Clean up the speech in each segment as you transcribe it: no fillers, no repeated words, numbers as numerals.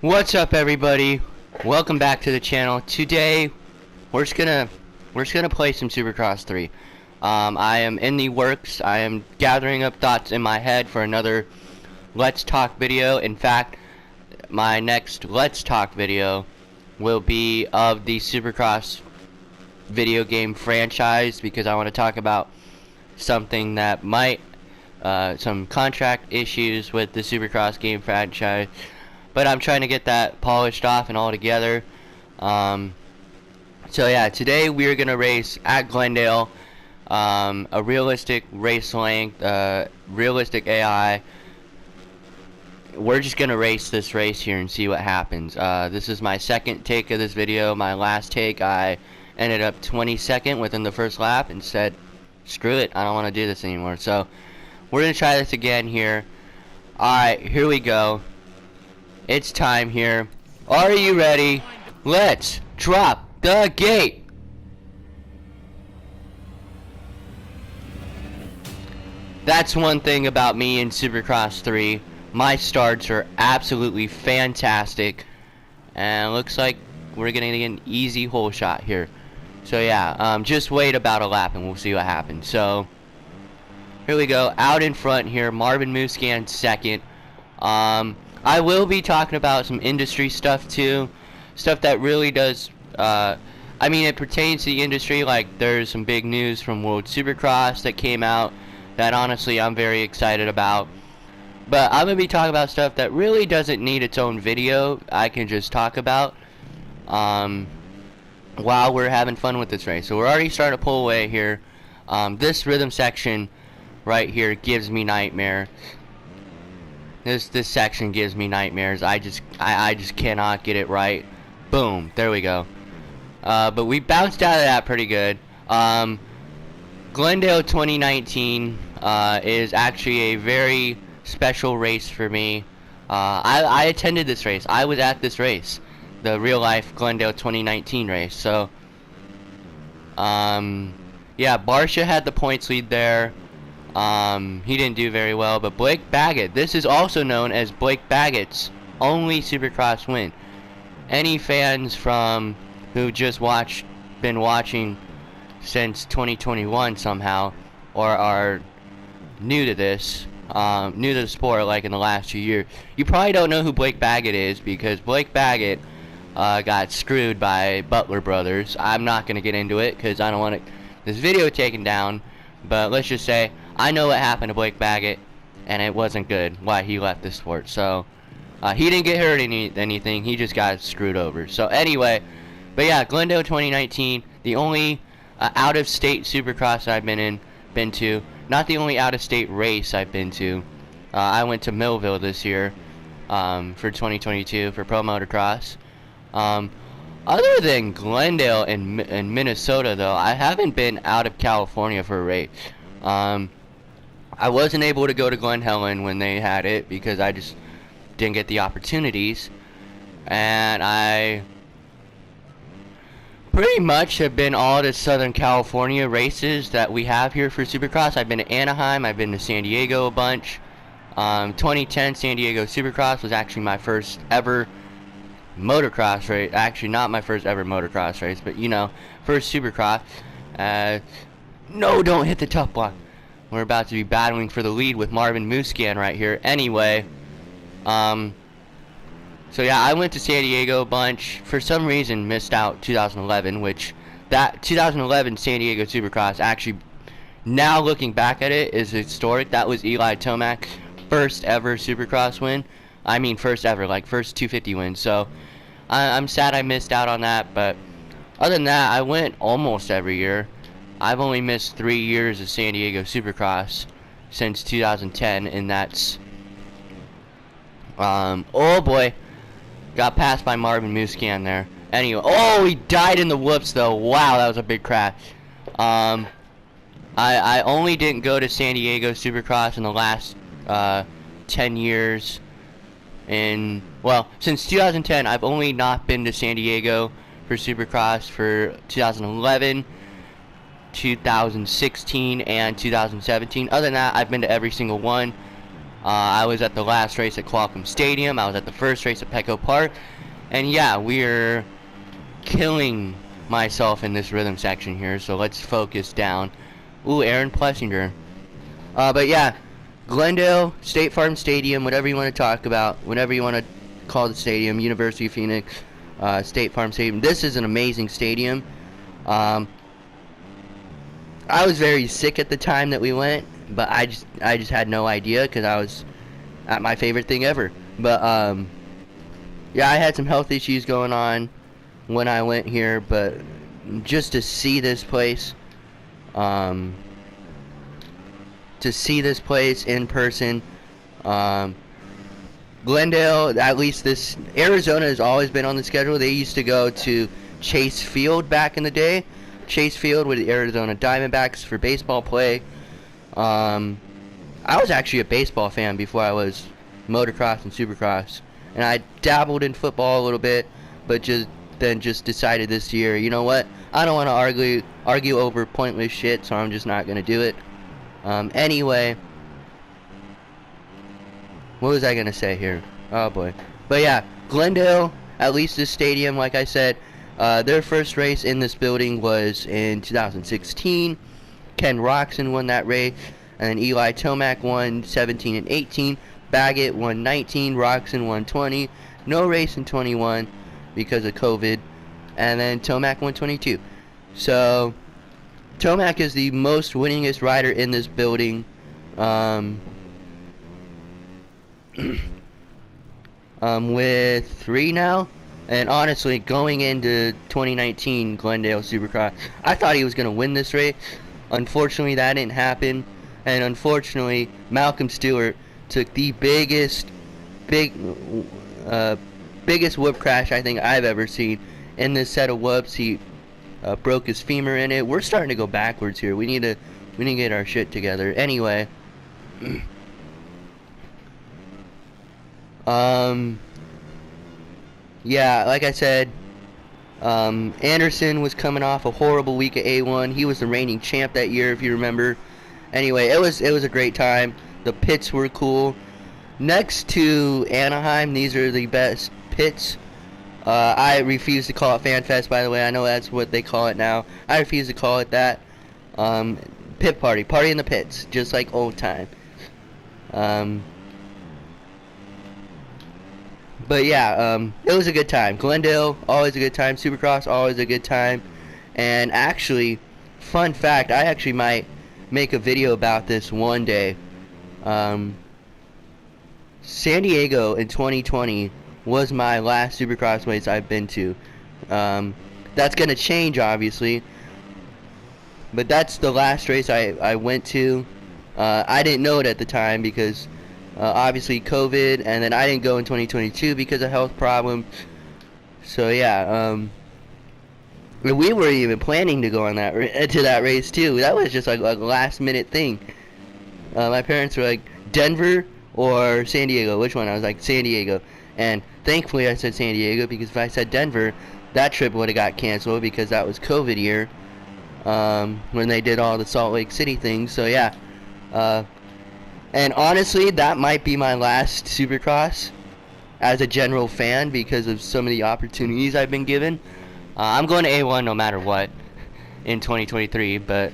What's up, everybody? Welcome back to the channel. Today we're just gonna play some Supercross 3. I am in the works. I am gathering up thoughts in my head for another Let's Talk video. In fact, my next Let's Talk video will be of the Supercross video game franchise, because I want to talk about something that might some contract issues with the Supercross game franchise. But I'm trying to get that polished off and all together. So yeah, today we are going to race at Glendale. A realistic race length, realistic AI. We're just going to race this race here and see what happens. This is my second take of this video. My last take, I ended up 22nd within the first lap and said, screw it, I don't want to do this anymore. So we're going to try this again here. Alright, here we go. It's time here. Are you ready? Let's drop the gate. That's one thing about me in Supercross 3. My starts are absolutely fantastic. And it looks like we're going to get an easy hole shot here. So yeah, just wait about a lap and we'll see what happens. So here we go. Out in front here, Marvin Muscan second. I will be talking about some industry stuff too, stuff that really does, I mean, it pertains to the industry. Like, there's some big news from World Supercross that came out that honestly I'm very excited about. But I'm going to be talking about stuff that really doesn't need its own video. I can just talk about while we're having fun with this race. So we're already starting to pull away here. This rhythm section right here gives me nightmare. This section gives me nightmares. I just cannot get it right. Boom, there we go. But we bounced out of that pretty good. Glendale 2019 is actually a very special race for me. I attended this race. I was at this race, the real life Glendale 2019 race. So yeah, Barsha had the points lead there. He didn't do very well, but Blake Baggett, this is also known as Blake Baggett's only Supercross win. Any fans from who just been watching since 2021 somehow, or are new to this, new to the sport, like in the last 2 years, you probably don't know who Blake Baggett is, because Blake Baggett got screwed by Butler Brothers. I'm not going to get into it because I don't want this video taken down, but let's just say I know what happened to Blake Baggett, and it wasn't good why he left the sport. So he didn't get hurt anything, he just got screwed over. So anyway, but yeah, Glendale 2019, the only out-of-state Supercross I've been to, not the only out-of-state race I've been to. I went to Millville this year for 2022 for Pro Motocross. Other than Glendale and Minnesota, though, I haven't been out of California for a race. I wasn't able to go to Glen Helen when they had it because I just didn't get the opportunities. And I pretty much have been all the Southern California races that we have here for Supercross. I've been to Anaheim, I've been to San Diego a bunch. 2010 San Diego Supercross was actually my first ever motocross race. Actually, not my first ever motocross race, but you know, first Supercross. No, don't hit the tough block. We're about to be battling for the lead with Marvin Muscan right here. Anyway, so yeah, I went to San Diego a bunch. For some reason, missed out 2011, which that 2011 San Diego Supercross, actually, now looking back at it, is historic. That was Eli Tomac's first ever Supercross win. I mean, first ever, like first 250 win. So I'm sad I missed out on that, but other than that, I went almost every year. I've only missed 3 years of San Diego Supercross since 2010, and that's oh boy, got passed by Marvin Muscan there. Anyway, oh, he died in the whoops though. Wow, that was a big crash. I only didn't go to San Diego Supercross in the last 10 years. Well, since 2010, I've only not been to San Diego for Supercross for 2011, 2016, and 2017. Other than that, I've been to every single one. I was at the last race at Qualcomm Stadium. I was at the first race at Petco Park. And yeah, we're killing myself in this rhythm section here, so let's focus down. Ooh, Aaron Plessinger. But yeah, Glendale, State Farm Stadium, whatever you want to talk about, whatever you want to call the stadium, University of Phoenix, State Farm Stadium. This is an amazing stadium. I was very sick at the time that we went, but I just had no idea because I was at my favorite thing ever. But yeah, I had some health issues going on when I went here, but just to see this place, in person, Glendale, at least this, Arizona has always been on the schedule. They used to go to Chase Field back in the day. Chase Field with the Arizona Diamondbacks for baseball play. I was actually a baseball fan before I was motocross and supercross, and I dabbled in football a little bit, but just decided this year, you know what, I don't want to argue over pointless shit, so I'm just not going to do it. Anyway, what was I going to say here? Oh boy. But yeah, Glendale, at least this stadium, like I said, their first race in this building was in 2016. Ken Roxon won that race, and then Eli Tomac won 17 and 18. Baggett won 19, Roxon won 20. No race in 21 because of COVID, and then Tomac won 22. So Tomac is the most winningest rider in this building. With 3 now. And honestly, going into 2019 Glendale Supercross, I thought he was going to win this race. Unfortunately, that didn't happen. And unfortunately, Malcolm Stewart took the biggest whoop crash I think I've ever seen in this set of whoops. He broke his femur in it. We're starting to go backwards here. We need to get our shit together. Anyway, yeah, like I said, Anderson was coming off a horrible week at A1. He was the reigning champ that year, if you remember. Anyway, it was a great time. The pits were cool. Next to Anaheim, these are the best pits. I refuse to call it Fan Fest, by the way. I know that's what they call it now. I refuse to call it that. Pit party in the pits, just like old time. But yeah, it was a good time. Glendale, always a good time. Supercross, always a good time. And actually, fun fact, I actually might make a video about this one day. San Diego in 2020 was my last Supercross race I've been to. That's going to change, obviously. But that's the last race I went to. I didn't know it at the time because obviously COVID, and then I didn't go in 2022 because of health problems. So yeah, we were even planning to go on that race too. That was just like a last minute thing. My parents were like, Denver or San Diego, which one? I was like, San Diego. And thankfully I said San Diego, because if I said Denver, that trip would have got canceled because that was COVID year, when they did all the Salt Lake City things. So yeah, and honestly, that might be my last Supercross as a general fan because of some of the opportunities I've been given. I'm going to A1 no matter what in 2023, but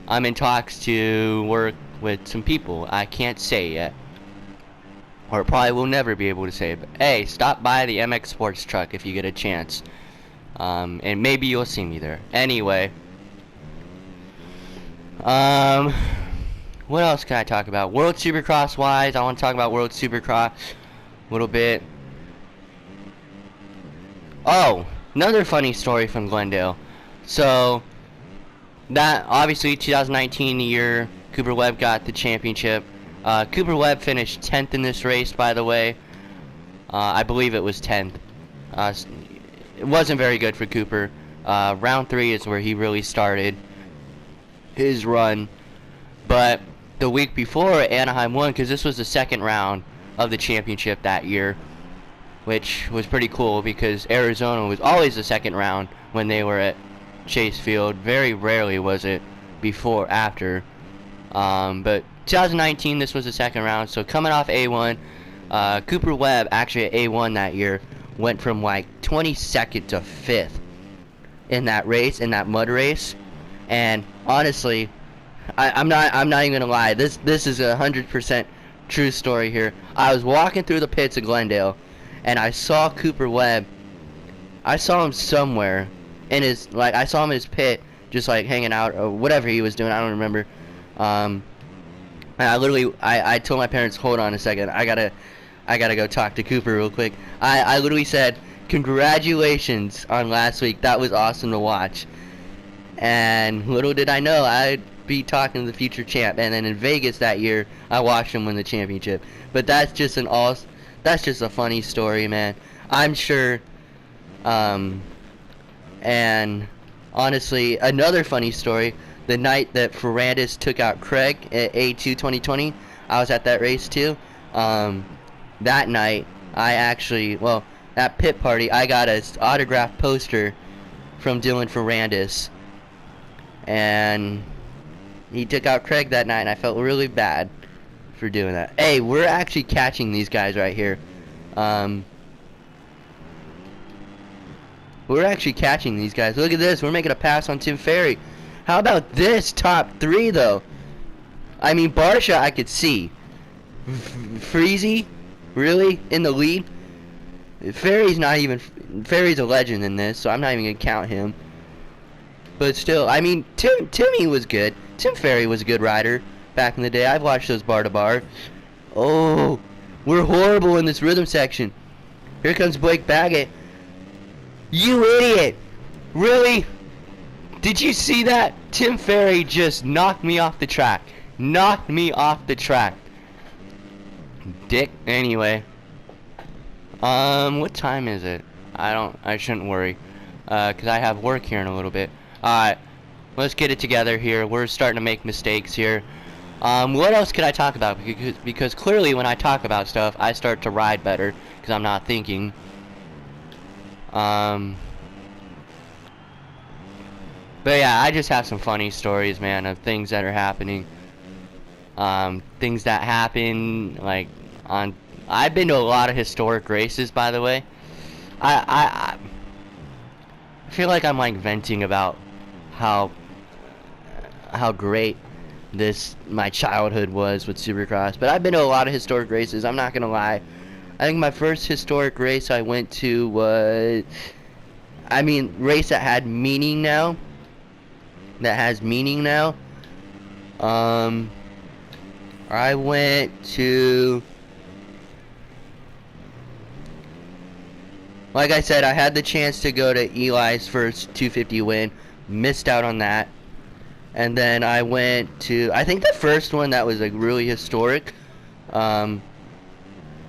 I'm in talks to work with some people. I can't say yet, or probably will never be able to say it. But hey, stop by the MX Sports Truck if you get a chance, and maybe you'll see me there. Anyway, what else can I talk about? World Supercross wise, I want to talk about World Supercross a little bit. Oh, another funny story from Glendale. So, that, obviously, 2019, the year Cooper Webb got the championship. Cooper Webb finished 10th in this race, by the way. I believe it was 10th. It wasn't very good for Cooper. Round 3 is where he really started his run. But the week before, Anaheim won, because this was the second round of the championship that year, which was pretty cool because Arizona was always the second round when they were at Chase Field. Very rarely was it after. But 2019, this was the second round. So coming off A1, Cooper Webb actually at A1 that year went from like 22nd to 5th in that race, in that mud race. And honestly, I'm not even gonna lie. This is 100% true story here. I was walking through the pits of Glendale, and I saw Cooper Webb. I saw him somewhere in his, like, I saw him in his pit, just like hanging out or whatever he was doing. I don't remember. And I told my parents, hold on a second, I gotta go talk to Cooper real quick. I literally said, congratulations on last week. That was awesome to watch. And little did I know I'd be talking to the future champ. And then in Vegas that year, I watched him win the championship. But that's just a funny story, man. I'm sure. And honestly, another funny story. The night that Ferrandis took out Craig at A2 2020, I was at that race too. That night, at pit party, I got an autographed poster from Dylan Ferrandis. And he took out Craig that night, and I felt really bad for doing that. Hey, we're actually catching these guys right here. We're actually catching these guys. Look at this. We're making a pass on Tim Ferry. How about this top 3, though? I mean, Barsha, I could see. Freezy, really, in the lead? Ferry's a legend in this, so I'm not even going to count him. But still, I mean, Timmy was good. Tim Ferry was a good rider back in the day. I've watched those bar-to-bar. Oh, we're horrible in this rhythm section. Here comes Blake Baggett. You idiot! Really? Did you see that? Tim Ferry just knocked me off the track. Knocked me off the track. Dick. Anyway. What time is it? I shouldn't worry. Cause I have work here in a little bit. Alright. Let's get it together here. We're starting to make mistakes here. What else could I talk about? Because clearly when I talk about stuff, I start to ride better. Because I'm not thinking. But yeah, I just have some funny stories, man, of things that are happening. Things that happen, like, I've been to a lot of historic races, by the way. I feel like I'm, like, venting about how great my childhood was with Supercross. But I've been to a lot of historic races, I'm not gonna lie. I think my first historic race I went to was, race that had meaning now. That has meaning now. I went to, like I said, I had the chance to go to Eli's first 250 win. Missed out on that. And then I went to, I think the first one that was like really historic,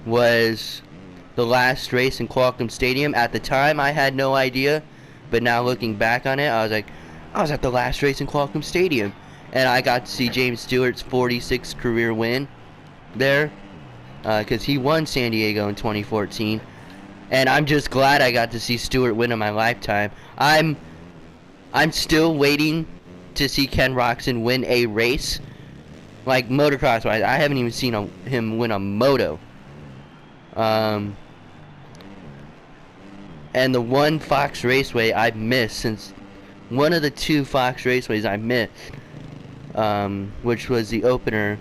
was the last race in Qualcomm Stadium. At the time, I had no idea, but now looking back on it, I was like, I was at the last race in Qualcomm Stadium, and I got to see James Stewart's 46th career win there, because he won San Diego in 2014, and I'm just glad I got to see Stewart win in my lifetime. I'm still waiting to see Ken Roczen win a race, like motocross wise. I haven't even seen him win a moto. And the one Fox Raceway I've missed, since one of the two Fox Raceways I missed, which was the opener.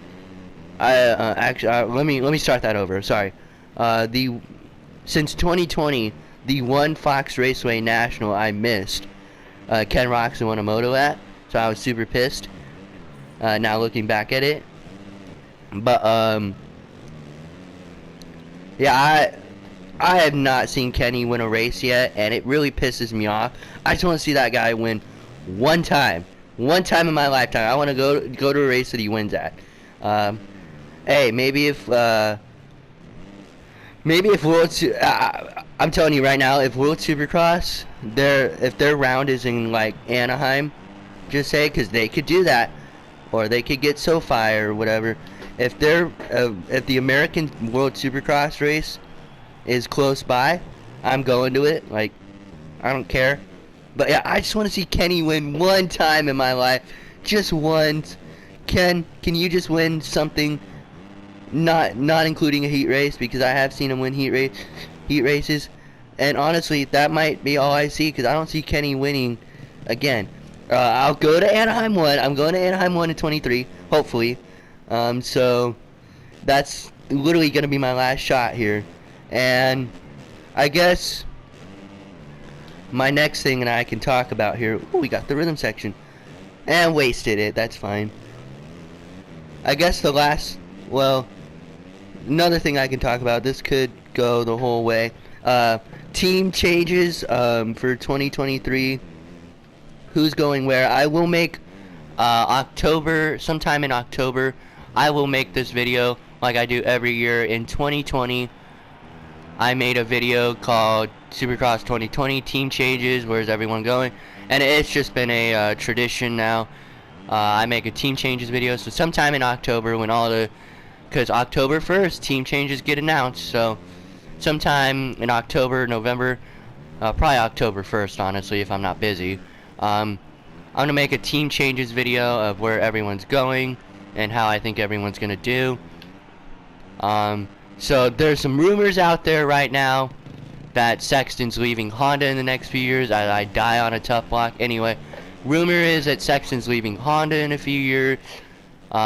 Let me start that over. Sorry. Since 2020, the one Fox Raceway National I missed, Ken Roczen won a moto at, so I was super pissed. Now looking back at it, but yeah, I have not seen Kenny win a race yet, and it really pisses me off. I just want to see that guy win one time in my lifetime. I want to go to a race that he wins at. Hey, maybe if World, I'm telling you right now, if World Supercross, if their round is in like Anaheim, just say, because they could do that, or they could get SoFi or whatever. If the American World Supercross race is close by, I'm going to it. Like, I don't care. But yeah, I just want to see Kenny win one time in my life, just once. can you just win something, not including a heat race, because I have seen him win heat races, and honestly that might be all I see, because I don't see Kenny winning again. I'll go to Anaheim 1. I'm going to Anaheim 1 in 23, hopefully. So that's literally going to be my last shot here. And I guess my next thing that I can talk about here, oh, we got the rhythm section. And wasted it, that's fine. I guess the last, well, another thing I can talk about, this could go the whole way. Team changes for 2023. Who's going where? I will make sometime in October, I will make this video like I do every year. In 2020, I made a video called Supercross 2020 Team Changes, where's everyone going? And it's just been a tradition now. I make a Team Changes video, so sometime in October, when because October 1st, Team Changes get announced, so sometime in October, November, probably October 1st, honestly, if I'm not busy. I'm gonna make a Team Changes video of where everyone's going and how I think everyone's gonna do. So there's some rumors out there right now that Sexton's leaving Honda in the next few years. I die on a tough block. Anyway, rumor is that Sexton's leaving Honda in a few years,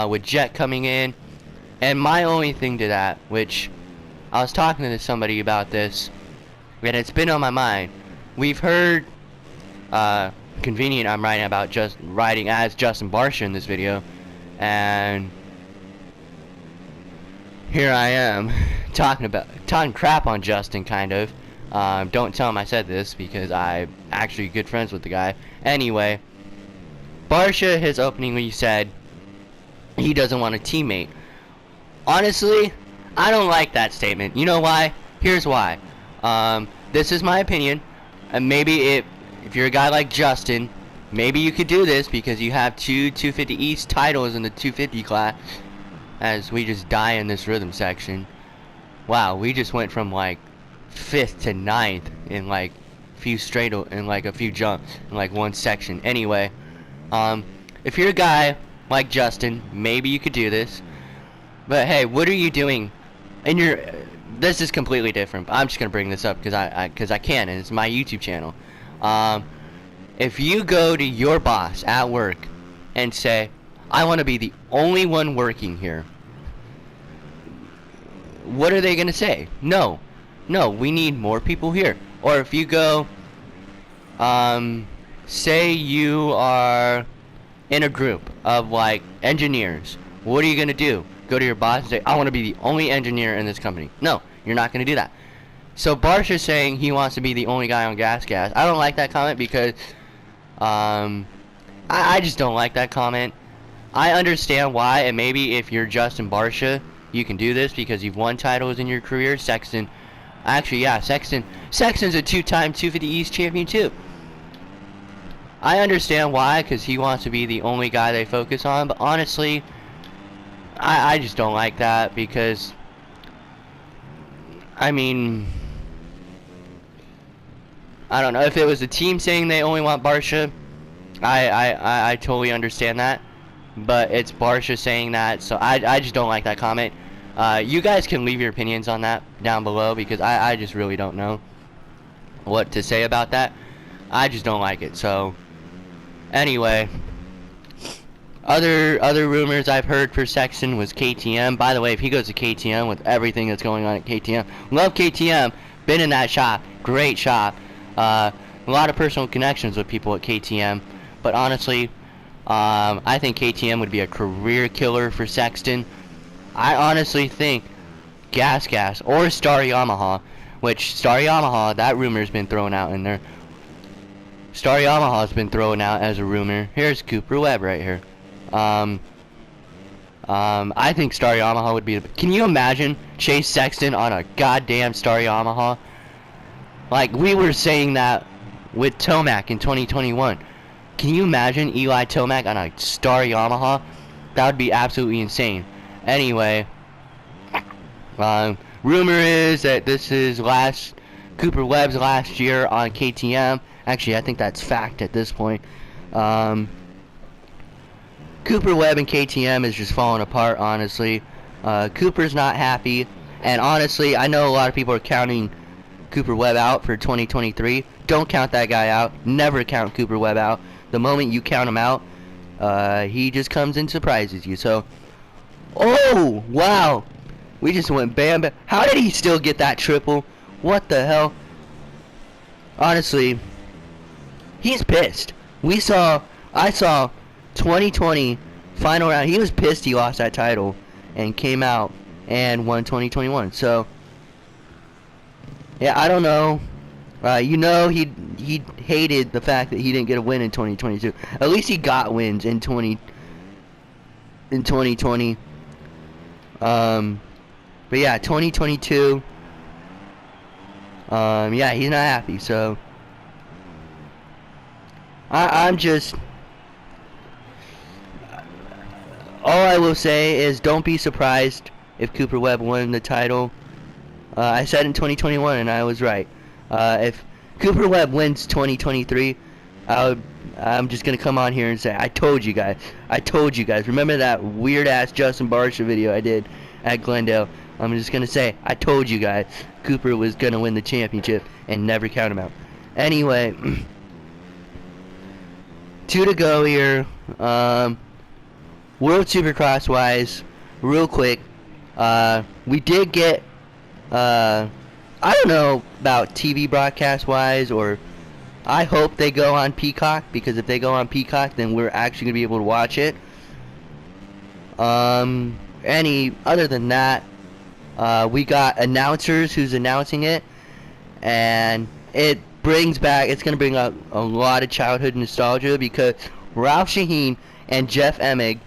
with Jet coming in. And my only thing to that, which I was talking to somebody about this, and it's been on my mind. We've heard, convenient, I'm writing as Justin Barcia in this video, and here I am talking crap on Justin, kind of. Don't tell him I said this, because I'm actually good friends with the guy. Anyway, Barcia, his opening, when he said he doesn't want a teammate. Honestly, I don't like that statement. You know why? Here's why. This is my opinion, and maybe if you're a guy like Justin, maybe you could do this, because you have two 250 East titles in the 250 class, as we just die in this rhythm section. Wow, we just went from like 5th to 9th in like a few jumps in like one section. Anyway, if you're a guy like Justin, maybe you could do this. But hey, what are you doing? And this is completely different. I'm just gonna bring this up because I can, and it's my YouTube channel. If you go to your boss at work and say, I want to be the only one working here, what are they gonna say? No, we need more people here. Or if you go, say you are in a group of like engineers, what are you gonna do? Go to your boss and say, I want to be the only engineer in this company. No, you're not gonna do that. So Barcia's saying he wants to be the only guy on gas. I don't like that comment, because I just don't like that comment. I understand why, and maybe if you're Justin Barcia, you can do this because you've won titles in your career. Sexton's a 2-time 250 East champion too. I understand why, because he wants to be the only guy they focus on, but honestly, I just don't like that, because I mean, I don't know, if it was a team saying they only want Barcia, I totally understand that, but it's Barcia saying that, so I just don't like that comment. You guys can leave your opinions on that down below, because I just really don't know what to say about that. I just don't like it. So anyway, other rumors I've heard for Sexton was KTM. By the way, if he goes to KTM with everything that's going on at KTM, love KTM, been in that shop, great shop, a lot of personal connections with people at KTM, but honestly, I think KTM would be a career killer for Sexton. I honestly think Gas or Star Yamaha, which Star Yamaha, that rumor's been thrown out in there. Star Yamaha's been thrown out as a rumor. Here's Cooper Webb right here. I think Star Yamaha would be. Can you imagine Chase Sexton on a goddamn Star Yamaha? Like we were saying that with Tomac in 2021. Can you imagine Eli Tomac on a Star Yamaha? That would be absolutely insane. Anyway, rumor is that this is Cooper Webb's last year on KTM. Actually, I think that's fact at this point. Cooper Webb and KTM is just falling apart, honestly. Cooper's not happy, and honestly, I know a lot of people are counting Cooper Webb out for 2023. Don't count that guy out. Never count Cooper Webb out. The moment you count him out, he just comes and surprises you. So, oh, wow. We just went bam, bam. How did he still get that triple? What the hell? Honestly, he's pissed. I saw 2020 final round. He was pissed he lost that title and came out and won 2021. So, yeah, I don't know. You know, he hated the fact that he didn't get a win in 2022. At least he got wins in 2020. But yeah, 2022. Yeah, he's not happy. So I'm just. All I will say is, don't be surprised if Cooper Webb won the title. I said in 2021, and I was right. If Cooper Webb wins 2023, I'm just gonna come on here and say, I told you guys. I told you guys. Remember that weird ass Justin Barsha video I did at Glendale? I'm just gonna say, I told you guys Cooper was gonna win the championship and never count him out. Anyway, 2 to go here. World Supercross wise, real quick, we did get, I don't know about TV broadcast wise, or I hope they go on Peacock, because if they go on Peacock, then we're actually gonna be able to watch it. Other than that, we got announcers who's announcing it, and it's gonna bring up a lot of childhood nostalgia, because Ralph Shaheen and Jeff Emig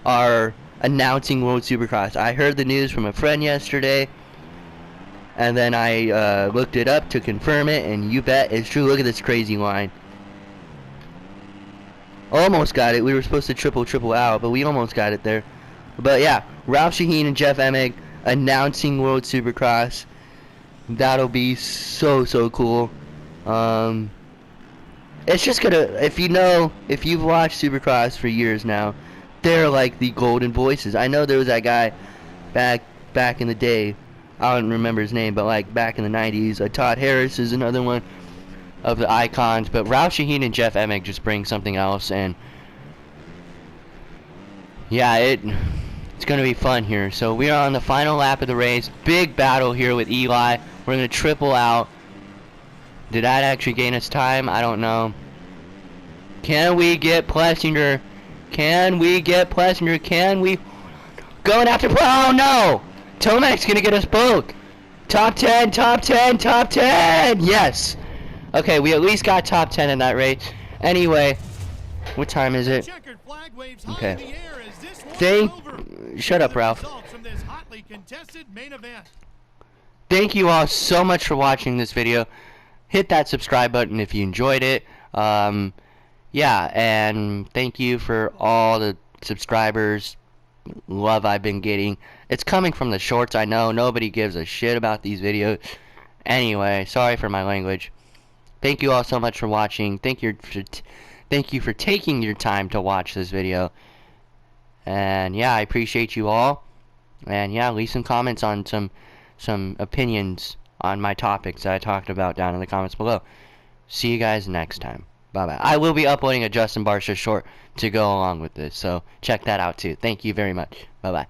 are announcing World Supercross. I heard the news from a friend yesterday, and then I looked it up to confirm it, and you bet it's true. Look at this crazy line. Almost got it. We were supposed to triple out, but we almost got it there. But yeah, Ralph Shaheen and Jeff Emig announcing World Supercross. That'll be so cool. It's just gonna, if you've watched Supercross for years now, they're like the golden voices. I know there was that guy back in the day, I don't remember his name, but like back in the 90s, Todd Harris is another one of the icons. But Ralph Shaheen and Jeff Emig just bring something else, and yeah, it's gonna be fun here. So we are on the final lap of the race. Big battle here with Eli. We're gonna triple out. Did that actually gain us time? I don't know. Can we get Plessinger? Can we get Plessinger? Can we? Going after. Oh no! Tomac's gonna get us both. Top 10, top 10, top 10! Yes! Okay, we at least got top 10 in that race. Anyway, what time is it? Okay. Shut up, Ralph. Thank you all so much for watching this video. Hit that subscribe button if you enjoyed it. Yeah, and thank you for all the subscribers, love I've been getting. It's coming from the shorts, I know. Nobody gives a shit about these videos. Anyway, sorry for my language. Thank you all so much for watching. Thank you for taking your time to watch this video. And yeah, I appreciate you all. And yeah, leave some comments on some opinions on my topics that I talked about down in the comments below. See you guys next time. Bye-bye. I will be uploading a Justin Barsha short to go along with this, so check that out too. Thank you very much. Bye-bye.